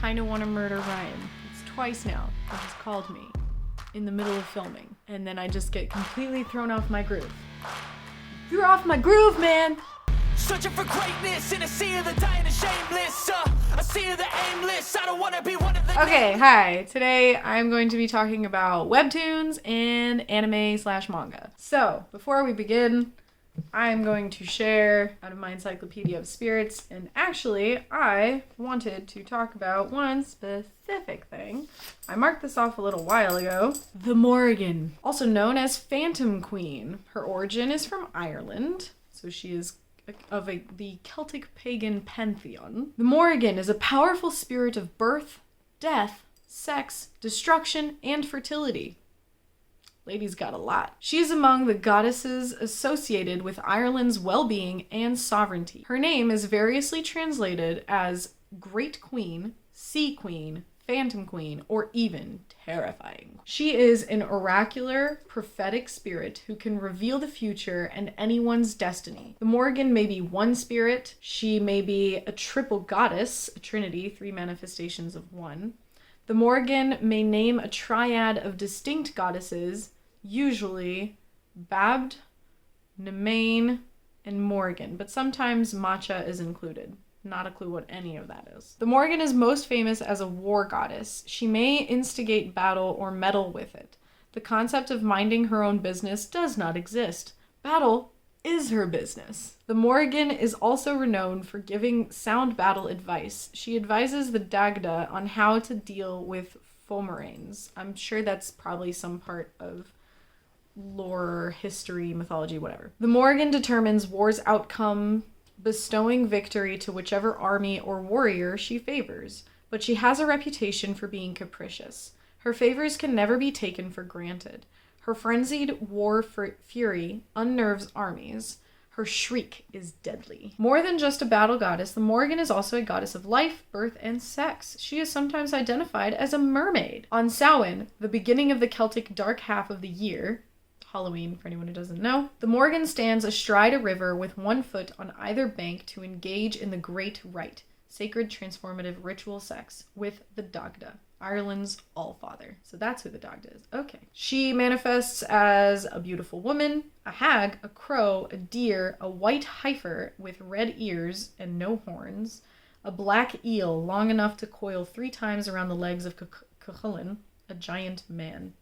kinda wanna murder Ryan. It's twice now that he's called me in the middle of filming. And then I just get completely thrown off my groove. You're off my groove, man! Searching for greatness in a sea of the dying and shameless. A sea of the aimless. I don't want to be one of the... Okay, hi. Today I'm going to be talking about webtoons and anime/manga. So, before we begin, I'm going to share out of my Encyclopedia of Spirits, and actually, I wanted to talk about one specific thing. I marked this off a little while ago. The Morrigan, also known as Phantom Queen. Her origin is from Ireland, so she is of the Celtic pagan pantheon. The Morrigan is a powerful spirit of birth, death, sex, destruction, and fertility. Lady's got a lot. She is among the goddesses associated with Ireland's well-being and sovereignty. Her name is variously translated as Great Queen, Sea Queen, Phantom Queen, or even terrifying. She is an oracular, prophetic spirit who can reveal the future and anyone's destiny. The Morrigan may be one spirit. She may be a triple goddess, a trinity, 3 manifestations of one. The Morrigan may name a triad of distinct goddesses, usually Babd, Nomen, and Morrigan, but sometimes Matcha is included. Not a clue what any of that is. The Morrigan is most famous as a war goddess. She may instigate battle or meddle with it. The concept of minding her own business does not exist. Battle is her business. The Morrigan is also renowned for giving sound battle advice. She advises the Dagda on how to deal with Fomeranes. I'm sure that's probably some part of lore, history, mythology, whatever. The Morrigan determines war's outcome, bestowing victory to whichever army or warrior she favors, but she has a reputation for being capricious. Her favors can never be taken for granted. Her frenzied war fury unnerves armies. Her shriek is deadly. More than just a battle goddess, the Morrigan is also a goddess of life, birth, and sex. She is sometimes identified as a mermaid. On Samhain, the beginning of the Celtic dark half of the year, Halloween, for anyone who doesn't know, the Morrigan stands astride a river with one foot on either bank to engage in the Great Rite, sacred transformative ritual sex, with the Dagda, Ireland's Allfather. So that's who the Dagda is. Okay. She manifests as a beautiful woman, a hag, a crow, a deer, a white heifer with red ears and no horns, a black eel long enough to coil 3 times around the legs of Cuchulainn, a giant man.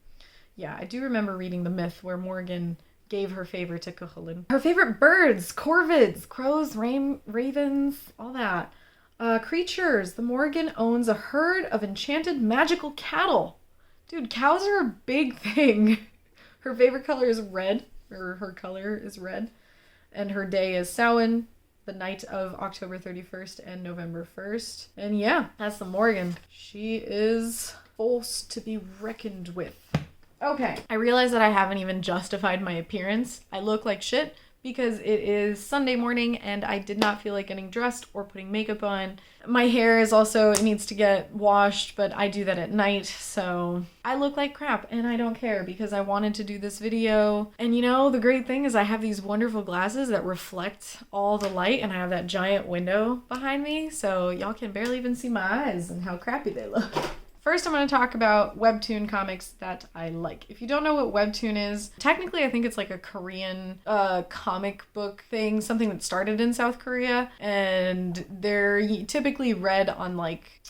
Yeah, I do remember reading the myth where Morrigan gave her favor to Cuchulainn. Her favorite birds, corvids, crows, ravens, all that. Creatures. The Morrigan owns a herd of enchanted magical cattle. Dude, cows are a big thing. Her favorite color is red, or her color is red. And her day is Samhain, the night of October 31st and November 1st. And yeah, that's the Morrigan. She is force to be reckoned with. Okay, I realize that I haven't even justified my appearance. I look like shit because it is Sunday morning and I did not feel like getting dressed or putting makeup on. My hair is also, it needs to get washed, but I do that at night, so I look like crap and I don't care because I wanted to do this video. And you know, the great thing is I have these wonderful glasses that reflect all the light and I have that giant window behind me, so y'all can barely even see my eyes and how crappy they look. First, I'm going to talk about Webtoon comics that I like. If you don't know what Webtoon is, technically I think it's like a Korean comic book thing, something that started in South Korea, and they're typically read on like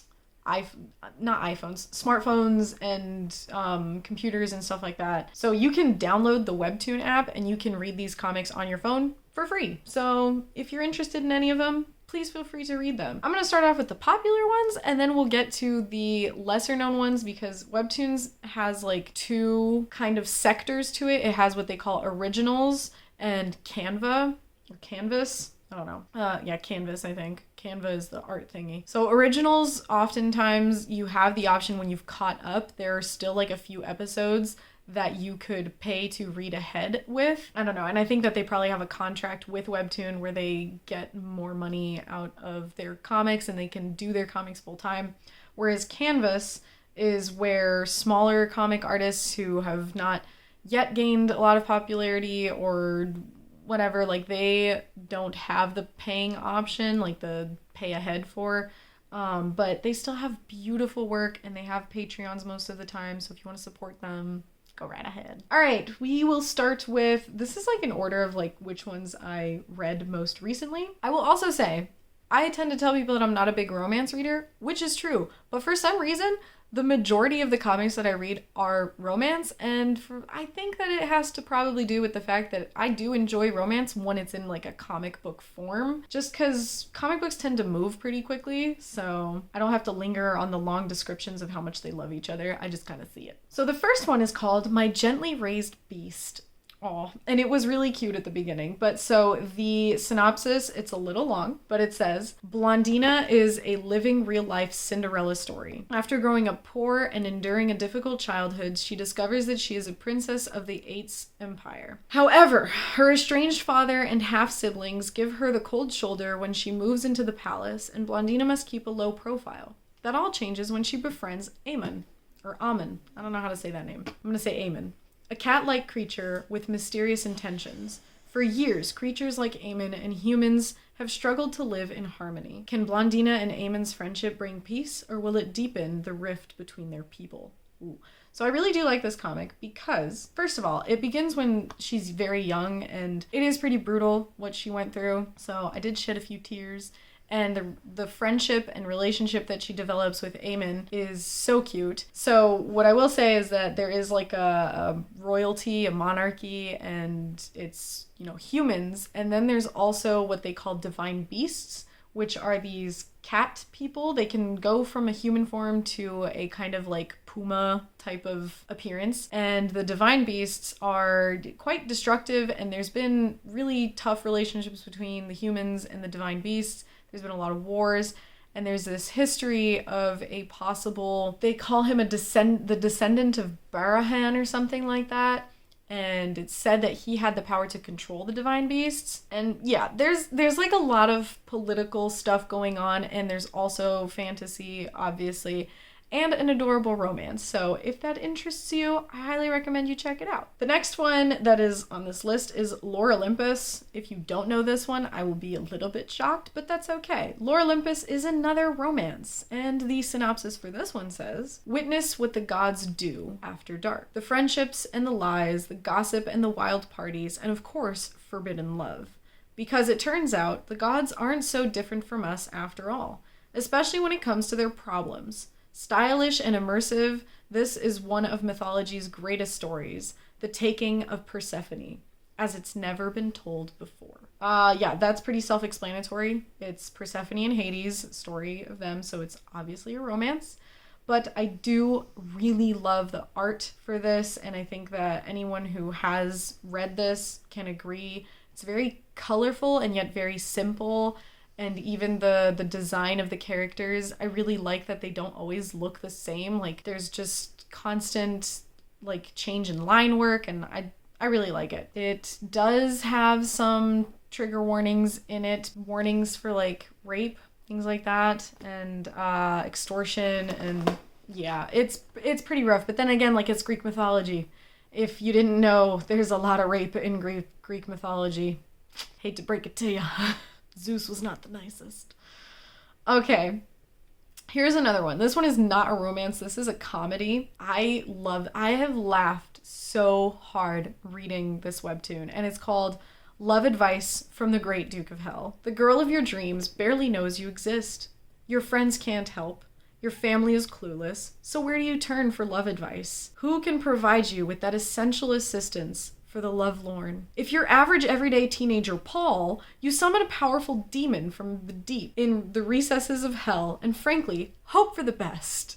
not iPhones, smartphones and computers and stuff like that. So you can download the Webtoon app and you can read these comics on your phone for free. So if you're interested in any of them, please feel free to read them. I'm going to start off with the popular ones and then we'll get to the lesser known ones because Webtoons has like 2 kind of sectors to it. It has what they call originals and Canva or Canvas. I don't know. Yeah, Canvas, I think. Canva is the art thingy. So originals, oftentimes you have the option when you've caught up. There are still like a few episodes that you could pay to read ahead with. I don't know. And I think that they probably have a contract with Webtoon where they get more money out of their comics and they can do their comics full time. Whereas Canvas is where smaller comic artists who have not yet gained a lot of popularity or whatever, like they don't have the paying option, like the pay ahead for But they still have beautiful work, and they have Patreons most of the time, so if you want to support them, go right ahead. All right, we will start with, this is like an order of like which ones I read most recently. I will also say, I tend to tell people that I'm not a big romance reader, which is true, but for some reason, the majority of the comics that I read are romance, and I think that it has to probably do with the fact that I do enjoy romance when it's in like a comic book form, just because comic books tend to move pretty quickly, so I don't have to linger on the long descriptions of how much they love each other. I just kind of see it. So the first one is called My Gently Raised Beast. Oh, and it was really cute at the beginning. But so the synopsis, it's a little long, but it says, Blondina is a living real-life Cinderella story. After growing up poor and enduring a difficult childhood, she discovers that she is a princess of the Eights Empire. However, her estranged father and half-siblings give her the cold shoulder when she moves into the palace, and Blondina must keep a low profile. That all changes when she befriends Eamon, or Amon. I don't know how to say that name. I'm going to say Eamon. A cat-like creature with mysterious intentions. For years, creatures like Eamon and humans have struggled to live in harmony. Can Blondina and Eamon's friendship bring peace, or will it deepen the rift between their people? Ooh. So I really do like this comic because, first of all, it begins when she's very young, and it is pretty brutal what she went through. So I did shed a few tears. And the friendship and relationship that she develops with Eamon is so cute. So what I will say is that there is like a royalty, a monarchy, and it's, you know, humans. And then there's also what they call divine beasts, which are these cat people. They can go from a human form to a kind of like puma type of appearance. And the divine beasts are quite destructive, and there's been really tough relationships between the humans and the divine beasts. There's been a lot of wars, and there's this history of a possible, they call him the descendant of Barahan or something like that. And it's said that he had the power to control the divine beasts. And yeah, there's like a lot of political stuff going on, and there's also fantasy, obviously, and an adorable romance. So if that interests you, I highly recommend you check it out. The next one that is on this list is Olympus. If you don't know this one, I will be a little bit shocked, but that's okay. Olympus is another romance, and the synopsis for this one says, witness what the gods do after dark. The friendships and the lies, the gossip and the wild parties, and of course, forbidden love. Because it turns out, the gods aren't so different from us after all, especially when it comes to their problems. Stylish and immersive, this is one of mythology's greatest stories, the taking of Persephone, as it's never been told before. Yeah, that's pretty self-explanatory. It's Persephone and Hades, story of them, so it's obviously a romance. But I do really love the art for this, and I think that anyone who has read this can agree. It's very colorful and yet very simple. And even the design of the characters, I really like that they don't always look the same. Like, there's just constant, like, change in line work, and I really like it. It does have some trigger warnings in it. Warnings for, like, rape, things like that, and extortion, and yeah, it's pretty rough. But then again, like, it's Greek mythology. If you didn't know, there's a lot of rape in Greek mythology. Hate to break it to you. Zeus was not the nicest. Okay, here's another one. This one is not a romance. This is a comedy. I have laughed so hard reading this webtoon, and it's called Love Advice from the Great Duke of Hell. The girl of your dreams barely knows you exist. Your friends can't help. Your family is clueless. So where do you turn for love advice? Who can provide you with that essential assistance for the lovelorn? If you're average everyday teenager Paul, you summon a powerful demon from the deep in the recesses of hell, and frankly, hope for the best.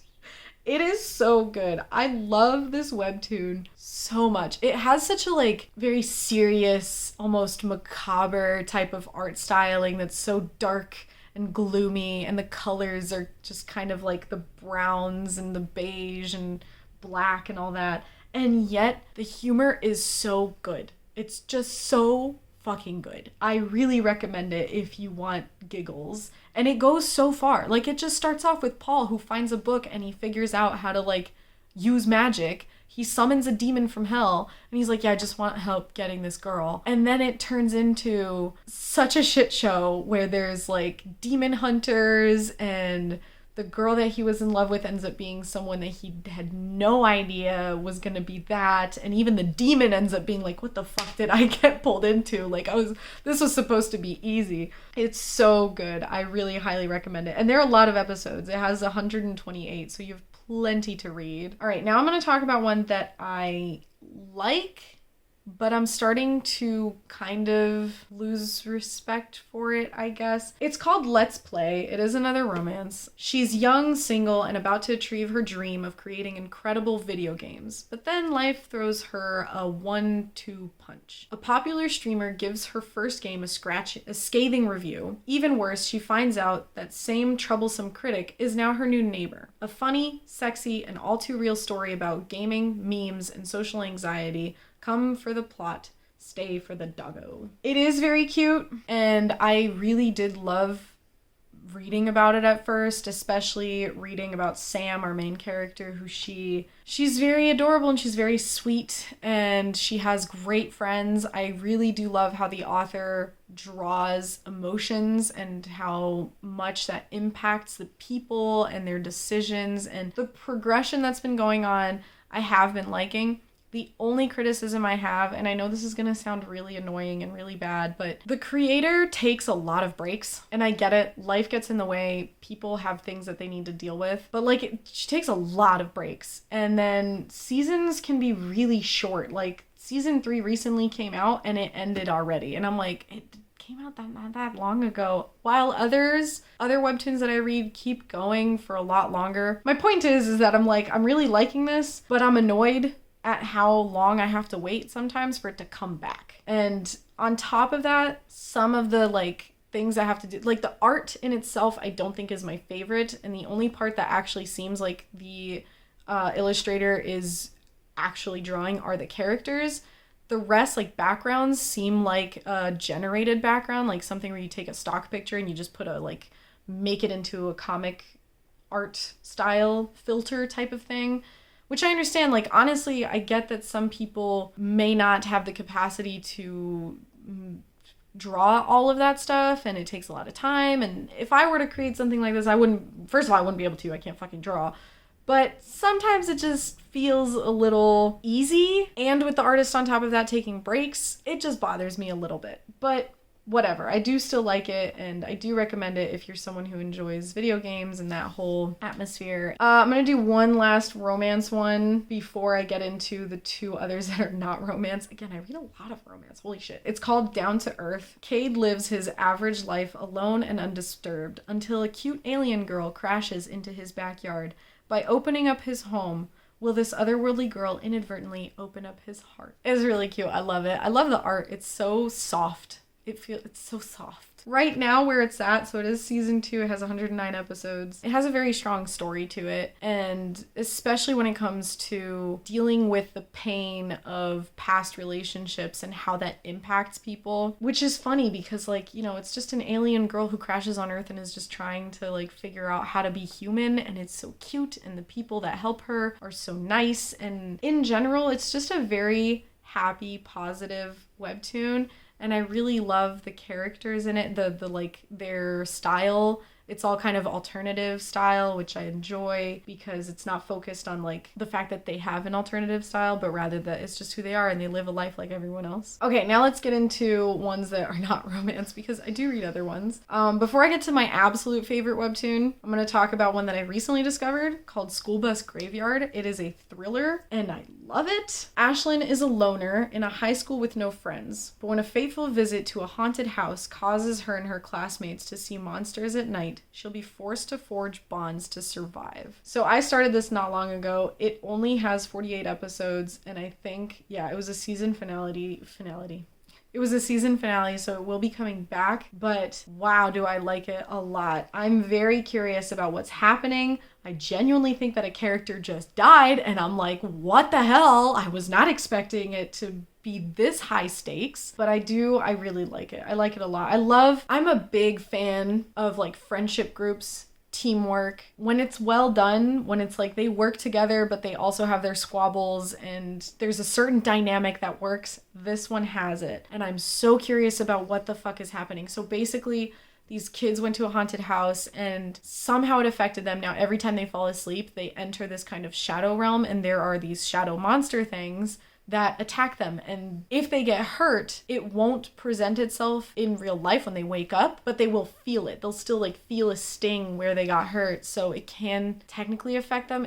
It is so good. I love this webtoon so much. It has such a like very serious, almost macabre type of art styling that's so dark and gloomy, and the colors are just kind of like the browns and the beige and black and all that. And yet, the humor is so good. It's just so fucking good. I really recommend it if you want giggles. And it goes so far. Like, it just starts off with Paul, who finds a book and he figures out how to, like, use magic. He summons a demon from hell and he's like, yeah, I just want help getting this girl. And then it turns into such a shit show where there's like demon hunters, and the girl that he was in love with ends up being someone that he had no idea was gonna be that. And even the demon ends up being like, what the fuck did I get pulled into? Like, this was supposed to be easy. It's so good. I really highly recommend it. And there are a lot of episodes. It has 128, so you have plenty to read. All right, now I'm going to talk about one that I like, but I'm starting to kind of lose respect for it, I guess. It's called Let's Play. It is another romance. She's young, single, and about to achieve her dream of creating incredible video games. But then life throws her a 1-2 punch. A popular streamer gives her first game a scathing review. Even worse, she finds out that same troublesome critic is now her new neighbor. A funny, sexy, and all too real story about gaming, memes, and social anxiety. Come for the plot, stay for the doggo. It is very cute, and I really did love reading about it at first, especially reading about Sam, our main character, who she's very adorable and she's very sweet and she has great friends. I really do love how the author draws emotions and how much that impacts the people and their decisions, and the progression that's been going on, I have been liking. The only criticism I have, and I know this is going to sound really annoying and really bad, but the creator takes a lot of breaks, and I get it. Life gets in the way. People have things that they need to deal with, but she takes a lot of breaks, and then seasons can be really short. Like season 3 recently came out and it ended already, and I'm like, it came out not that long ago, while other webtoons that I read keep going for a lot longer. My point is that I'm like, I'm really liking this, but I'm annoyed at how long I have to wait sometimes for it to come back. And on top of that, some of the things I have to do, like the art in itself, I don't think is my favorite. And the only part that actually seems like the illustrator is actually drawing are the characters. The rest, like backgrounds, seem like a generated background, like something where you take a stock picture and you just put make it into a comic art style filter type of thing. Which I understand, honestly, I get that some people may not have the capacity to draw all of that stuff, and it takes a lot of time, and if I were to create something like this, I wouldn't be able to, I can't fucking draw. But sometimes it just feels a little easy, and with the artist on top of that taking breaks, it just bothers me a little bit. But whatever, I do still like it, and I do recommend it if you're someone who enjoys video games and that whole atmosphere. I'm gonna do one last romance one before I get into the 2 others that are not romance. Again, I read a lot of romance, holy shit. It's called Down to Earth. Cade lives his average life alone and undisturbed until a cute alien girl crashes into his backyard. By opening up his home, will this otherworldly girl inadvertently open up his heart? It's really cute, I love it. I love the art, it's so soft. It's so soft. Right now where it's at, so it is season 2, it has 109 episodes. It has a very strong story to it, and especially when it comes to dealing with the pain of past relationships and how that impacts people, which is funny because it's just an alien girl who crashes on Earth and is just trying to figure out how to be human, and it's so cute, and the people that help her are so nice, and in general, it's just a very happy, positive webtoon. And I really love the characters in it, their style. It's all kind of alternative style, which I enjoy because it's not focused on the fact that they have an alternative style, but rather that it's just who they are and they live a life like everyone else. Okay, now let's get into ones that are not romance because I do read other ones. Before I get to my absolute favorite webtoon, I'm going to talk about one that I recently discovered called School Bus Graveyard. It is a thriller and I love it. Ashlyn is a loner in a high school with no friends, but when a fateful visit to a haunted house causes her and her classmates to see monsters at night, she'll be forced to forge bonds to survive. So I started this not long ago. It only has 48 episodes, and I think, it was a season finale. It was a season finale, so it will be coming back, but wow, do I like it a lot. I'm very curious about what's happening. I genuinely think that a character just died, and I'm like, what the hell? I was not expecting it to be this high stakes, but I really like it. I like it a lot. I'm a big fan of friendship groups teamwork. When it's well done, when it's like they work together, but they also have their squabbles and there's a certain dynamic that works, this one has it. And I'm so curious about what the fuck is happening. So basically, these kids went to a haunted house and somehow it affected them. Now, every time they fall asleep, they enter this kind of shadow realm and there are these shadow monster things that attack them. And if they get hurt, it won't present itself in real life when they wake up, but they will feel it. They'll still like feel a sting where they got hurt. So it can technically affect them.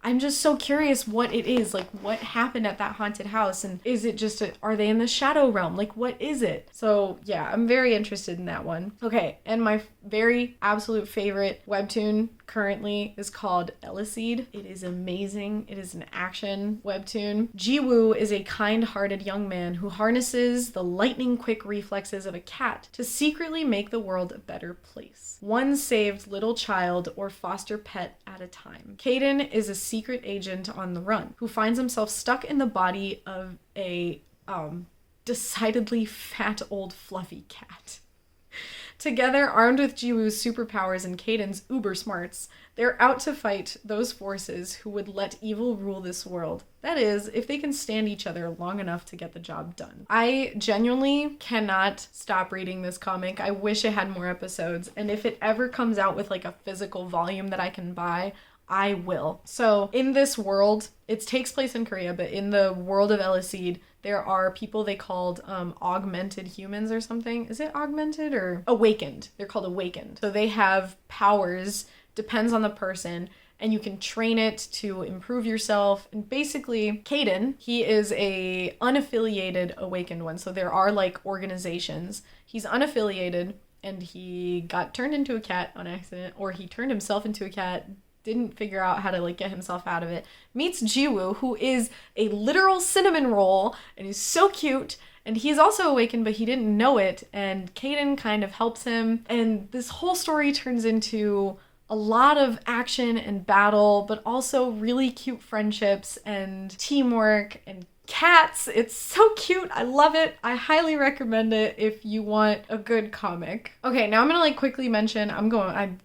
I'm just so curious what it is, like what happened at that haunted house, and is it just are they in the shadow realm? Like what is it? So yeah, I'm very interested in that one. Okay, and my very absolute favorite webtoon currently is called Lseed. It is amazing. It is an action webtoon. Jiwoo is a kind-hearted young man who harnesses the lightning-quick reflexes of a cat to secretly make the world a better place. One saved little child or foster pet at a time. Kaden is a secret agent on the run who finds himself stuck in the body of a decidedly fat old fluffy cat. Together, armed with Jiwoo's superpowers and Kaden's uber smarts, they're out to fight those forces who would let evil rule this world. That is, if they can stand each other long enough to get the job done. I genuinely cannot stop reading this comic. I wish it had more episodes, and if it ever comes out with like a physical volume that I can buy, I will. So in this world, it takes place in Korea, but in the world of Lseed, there are people they called augmented humans or something. Is it augmented or awakened? They're called awakened. So they have powers, depends on the person, and you can train it to improve yourself. And basically, Kaden, he is a unaffiliated awakened one. So there are like organizations. He's unaffiliated and he got turned into a cat on accident, or he turned himself into a cat, didn't figure out how to like get himself out of it, meets Jiwoo, who is a literal cinnamon roll and he's so cute, and he's also awakened but he didn't know it, and Kaden kind of helps him, and this whole story turns into a lot of action and battle, but also really cute friendships and teamwork and cats. It's so cute. I love it. I highly recommend it if you want a good comic. Okay, now I'm gonna like quickly mention,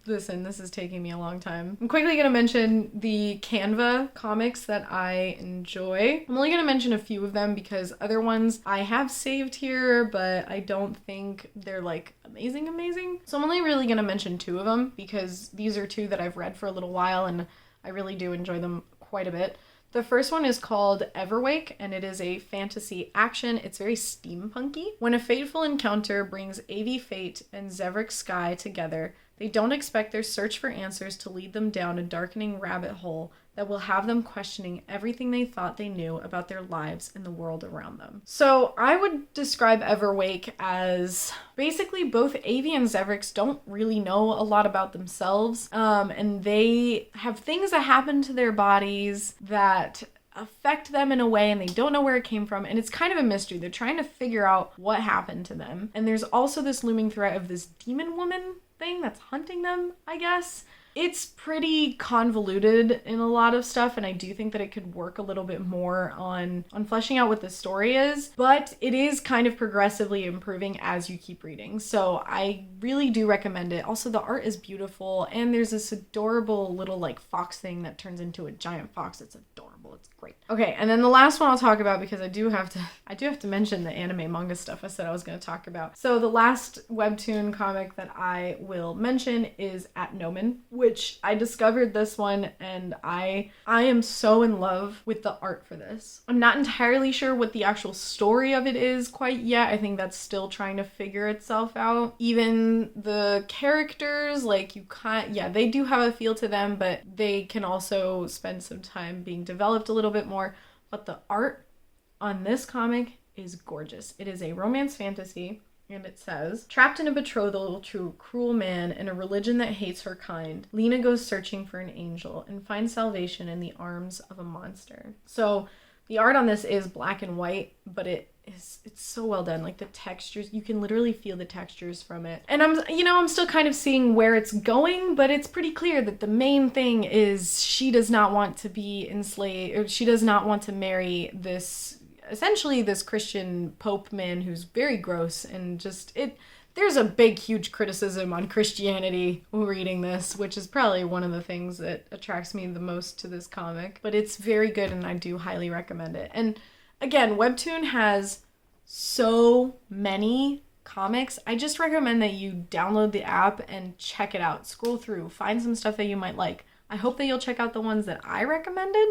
listen, this is taking me a long time. I'm quickly gonna mention the Canva comics that I enjoy. I'm only gonna mention a few of them because other ones I have saved here, but I don't think they're like amazing. So I'm only really gonna mention two of them because these are two that I've read for a little while and I really do enjoy them quite a bit. The first one is called Everwake, and it is a fantasy action. It's very steampunky. When a fateful encounter brings AV Fate and Zevrik Sky together, they don't expect their search for answers to lead them down a darkening rabbit hole that will have them questioning everything they thought they knew about their lives and the world around them. So I would describe Everwake as basically both Avi and Zevrix don't really know a lot about themselves, and they have things that happen to their bodies that affect them in a way and they don't know where it came from, and it's kind of a mystery. They're trying to figure out what happened to them. And there's also this looming threat of this demon woman thing that's hunting them, I guess. It's pretty convoluted in a lot of stuff, and I do think that it could work a little bit more on fleshing out what the story is, but it is kind of progressively improving as you keep reading. So I really do recommend it. Also, the art is beautiful, and there's this adorable little like fox thing that turns into a giant fox. It's adorable. It's great. Okay, and then the last one I'll talk about, because I do have to mention the anime manga stuff I said I was going to talk about. So the last webtoon comic that I will mention is at Nomen, which I discovered this one, and I am so in love with the art for this. I'm not entirely sure what the actual story of it is quite yet. I think that's still trying to figure itself out. Even the characters, like they do have a feel to them, but they can also spend some time being developed a little bit more. But the art on this comic is gorgeous. It is a romance fantasy. And it says, trapped in a betrothal to a cruel man and a religion that hates her kind, Lena goes searching for an angel and finds salvation in the arms of a monster. So the art on this is black and white, but it's so well done. Like the textures, you can literally feel the textures from it. And I'm still kind of seeing where it's going, but it's pretty clear that the main thing is she does not want to be enslaved, or she does not want to marry essentially this Christian Pope man who's very gross, and just there's a big, huge criticism on Christianity reading this, which is probably one of the things that attracts me the most to this comic. But it's very good, and I do highly recommend it. And again, Webtoon has so many comics. I just recommend that you download the app and check it out. Scroll through, find some stuff that you might like. I hope that you'll check out the ones that I recommended,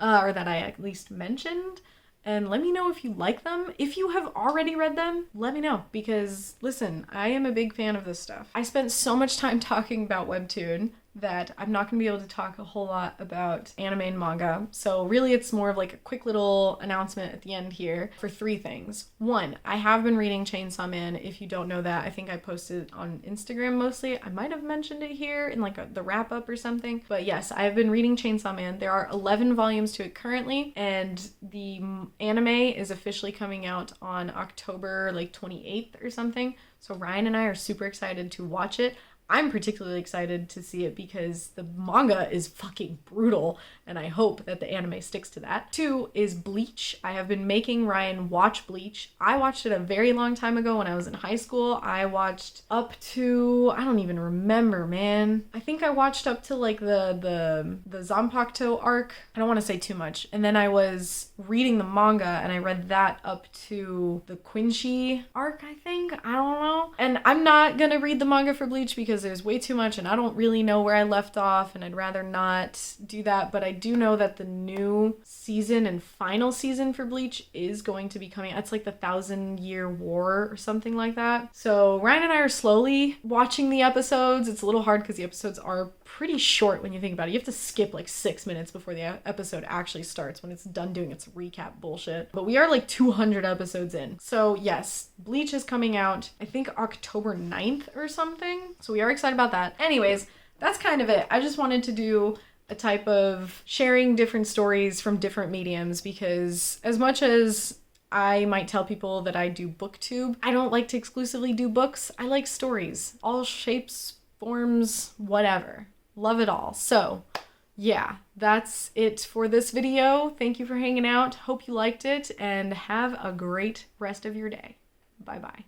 or that I at least mentioned, and let me know if you like them. If you have already read them, let me know, because listen, I am a big fan of this stuff. I spent so much time talking about Webtoon that I'm not going to be able to talk a whole lot about anime and manga. So really it's more of like a quick little announcement at the end here for 3 things. 1, I have been reading Chainsaw Man. If you don't know that, I think I posted it on Instagram mostly. I might have mentioned it here in like the wrap up or something. But yes, I have been reading Chainsaw Man. There are 11 volumes to it currently, and the anime is officially coming out on October like 28th or something. So Ryan and I are super excited to watch it. I'm particularly excited to see it because the manga is fucking brutal, and I hope that the anime sticks to that. 2 is Bleach. I have been making Ryan watch Bleach. I watched it a very long time ago when I was in high school. I watched up to, I don't even remember, man. I think I watched up to like the Zanpakuto arc. I don't want to say too much. And then I was reading the manga, and I read that up to the Quincy arc, I think. I don't know. And I'm not gonna read the manga for Bleach because there's way too much and I don't really know where I left off, and I'd rather not do that. But I do know that the new season and final season for Bleach is going to be coming. It's like the 1,000-Year War or something like that. So Ryan and I are slowly watching the episodes. It's a little hard because the episodes are pretty short when you think about it. You have to skip like 6 minutes before the episode actually starts when it's done doing its recap bullshit. But we are like 200 episodes in. So yes, Bleach is coming out, I think October 9th or something. So we are excited about that. Anyways, that's kind of it. I just wanted to do a type of sharing different stories from different mediums, because as much as I might tell people that I do booktube, I don't like to exclusively do books. I like stories. All shapes, forms, whatever. Love it all. So yeah, that's it for this video. Thank you for hanging out. Hope you liked it, and have a great rest of your day. Bye-bye.